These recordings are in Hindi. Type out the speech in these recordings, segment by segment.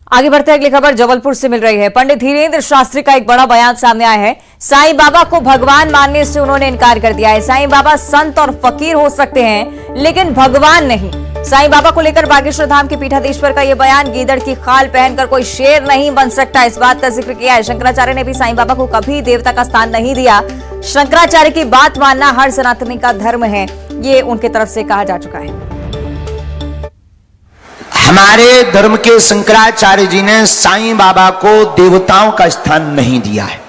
आगे बढ़ते अगली खबर जबलपुर से मिल रही है। पंडित धीरेन्द्र शास्त्री का एक बड़ा बयान सामने आया है। साईं बाबा को भगवान मानने से उन्होंने इनकार कर दिया है। साईं बाबा संत और फकीर हो सकते हैं लेकिन भगवान नहीं। साईं बाबा को लेकर बागेश्वर धाम के पीठाधीश्वर का यह बयान, गीदड़ की खाल पहनकर कोई शेर नहीं बन सकता, इस बात का जिक्र किया है। शंकराचार्य ने भी साईं बाबा को कभी देवता का स्थान नहीं दिया। शंकराचार्य की बात मानना हर सनातनी का धर्म है, ये उनकी तरफ से कहा जा चुका है। हमारे धर्म के शंकराचार्य जी ने साईं बाबा को देवताओं का स्थान नहीं दिया है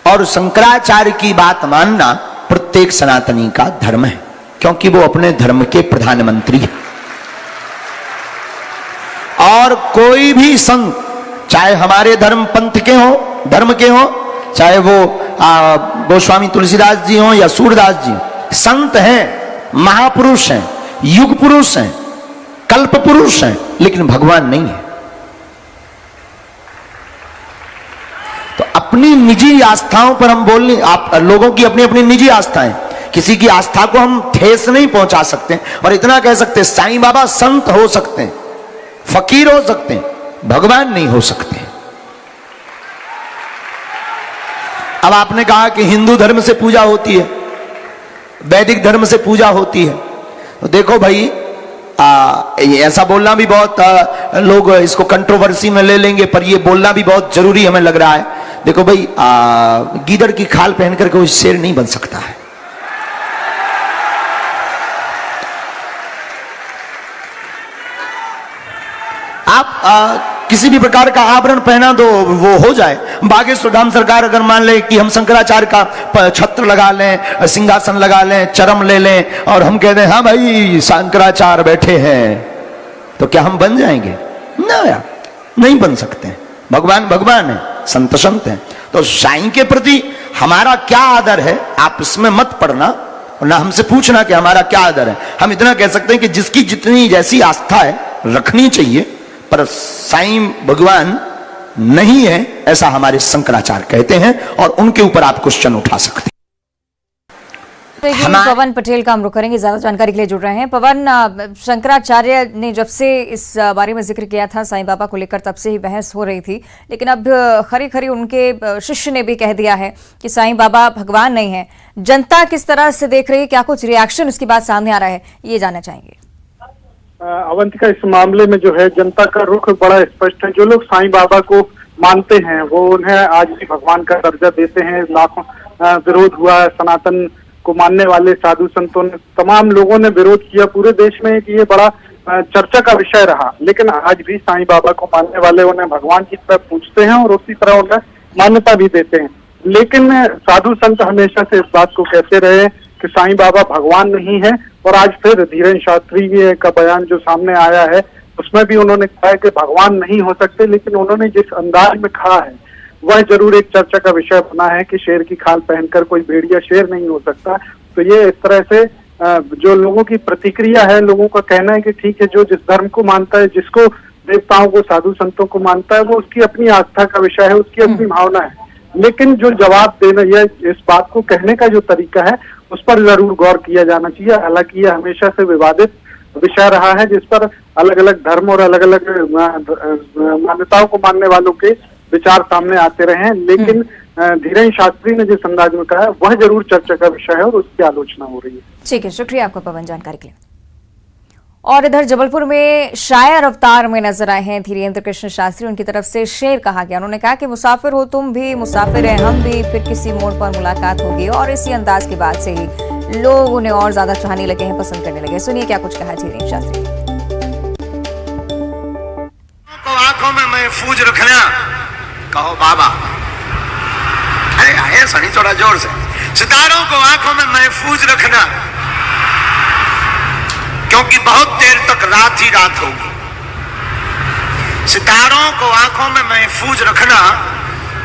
और शंकराचार्य की बात मानना प्रत्येक सनातनी का धर्म है, क्योंकि वो अपने धर्म के प्रधानमंत्री हैं। और कोई भी संत, चाहे हमारे धर्म पंथ के हो, धर्म के हो, चाहे वो गोस्वामी तुलसीदास जी हो या सूरदास जी, संत हैं, महापुरुष हैं, युग पुरुष हैं, कल्प पुरुष हैं, लेकिन भगवान नहीं है। तो अपनी निजी आस्थाओं पर हम बोलने, आप लोगों की अपनी अपनी निजी आस्थाएं, किसी की आस्था को हम ठेस नहीं पहुंचा सकते। और इतना कह सकते साईं बाबा संत हो सकते हैं, फकीर हो सकते हैं, भगवान नहीं हो सकते। अब आपने कहा कि हिंदू धर्म से पूजा होती है, वैदिक धर्म से पूजा होती है, तो देखो भाई, ऐसा बोलना भी बहुत लोग इसको कंट्रोवर्सी में ले लेंगे, पर ये बोलना भी बहुत जरूरी हमें लग रहा है। देखो भाई, गीदड़ की खाल पहनकर कोई शेर नहीं बन सकता है। आप किसी भी प्रकार का आभरण पहना दो, वो हो जाए। बागेश्वर धाम सरकार अगर मान ले कि हम शंकराचार्य का छत्र लगा लें, सिंहासन लगा लें, चरम ले लें और हम कह दें हाँ भाई शंकराचार्य बैठे हैं, तो क्या हम बन जाएंगे? ना यार, नहीं बन सकते हैं। भगवान भगवान है, संत संत हैं। तो साईं के प्रति हमारा क्या आदर है, आप इसमें मत पड़ना और ना हमसे पूछना कि हमारा क्या आदर है। हम इतना कह सकते हैं कि जिसकी जितनी जैसी आस्था है रखनी चाहिए, पर साईं भगवान नहीं है ऐसा हमारे शंकराचार्य कहते हैं और उनके ऊपर आप क्वेश्चन उठा सकते हैं। पवन पटेल का हम रुख करेंगे, ज्यादा जानकारी के लिए जुड़ रहे हैं। पवन, शंकराचार्य ने जब से इस बारे में जिक्र किया था साईं बाबा को लेकर, तब से ही बहस हो रही थी, लेकिन अब खरी खरी उनके शिष्य ने भी कह दिया है कि साईं बाबा भगवान नहीं है। जनता किस तरह से देख रही है, क्या कुछ रिएक्शन उसकी बात सामने आ रहा है, ये जानना चाहेंगे। अवंतिका, इस मामले में जो है जनता का रुख बड़ा स्पष्ट है। जो लोग साईं बाबा को मानते हैं वो उन्हें आज भी भगवान का दर्जा देते हैं। लाखों विरोध हुआ है, सनातन को मानने वाले साधु संतों ने, तमाम लोगों ने विरोध किया पूरे देश में कि ये बड़ा चर्चा का विषय रहा। लेकिन आज भी साईं बाबा को मानने वाले उन्हें भगवान की तरह पूजते हैं और उसी तरह उन्हें मान्यता भी देते हैं। लेकिन साधु संत हमेशा से इस बात को कहते रहे कि साईं बाबा भगवान नहीं है। और आज फिर धीरेन्द्र शास्त्री का बयान जो सामने आया है उसमें भी उन्होंने कहा कि भगवान नहीं हो सकते, लेकिन उन्होंने जिस अंदाज में कहा है वह जरूर एक चर्चा का विषय बना है कि शेर की खाल पहनकर कोई भेड़िया शेर नहीं हो सकता। तो ये इस तरह से जो लोगों की प्रतिक्रिया है, लोगों का कहना है कि ठीक है, जो जिस धर्म को मानता है, जिसको देवताओं को, साधु संतों को मानता है, वो उसकी अपनी आस्था का विषय है, उसकी अपनी भावना है। लेकिन जो जवाब देना या इस बात को कहने का जो तरीका है उस पर जरूर गौर किया जाना चाहिए। हालांकि यह हमेशा से विवादित विषय रहा है, जिस पर अलग अलग धर्म और अलग अलग मान्यताओं को मानने वालों के विचार सामने आते रहे हैं। लेकिन धीरेन्द्र शास्त्री ने जिस अंदाज में कहा है वह जरूर चर्चा का विषय है और उसकी आलोचना हो रही है। ठीक है, शुक्रिया आपका पवन जानकारी के लिए। और इधर जबलपुर में शायर अवतार में नजर आए हैं धीरेन्द्र कृष्ण शास्त्री। उनकी तरफ से शेर कहा गया। उन्होंने कहा कि मुसाफिर हो तुम भी, मुसाफिर हैं हम भी, फिर किसी मोड़ पर मुलाकात होगी। और इसी अंदाज के बाद से ही लोग उन्हें और ज्यादा चाहने लगे हैं, पसंद करने लगे। सुनिए क्या कुछ कहा धीरेन्द्र शास्त्री। को आंखों में महफूज रखना, कहो बाबा। अरे आए सनी थोड़ा जोर से। सितारों को आंखों में महफूज रखना, क्योंकि बहुत देर तक रात ही रात होगी। सितारों को आंखों में महफूज रखना,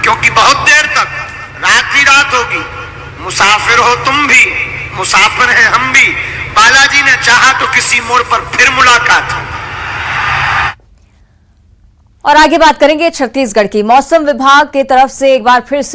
क्योंकि बहुत देर तक रात ही रात होगी। मुसाफिर हो तुम भी, मुसाफिर हैं हम भी, बालाजी ने चाहा तो किसी मोड़ पर फिर मुलाकात हो। और आगे बात करेंगे छत्तीसगढ़ की। मौसम विभाग की तरफ से एक बार फिर से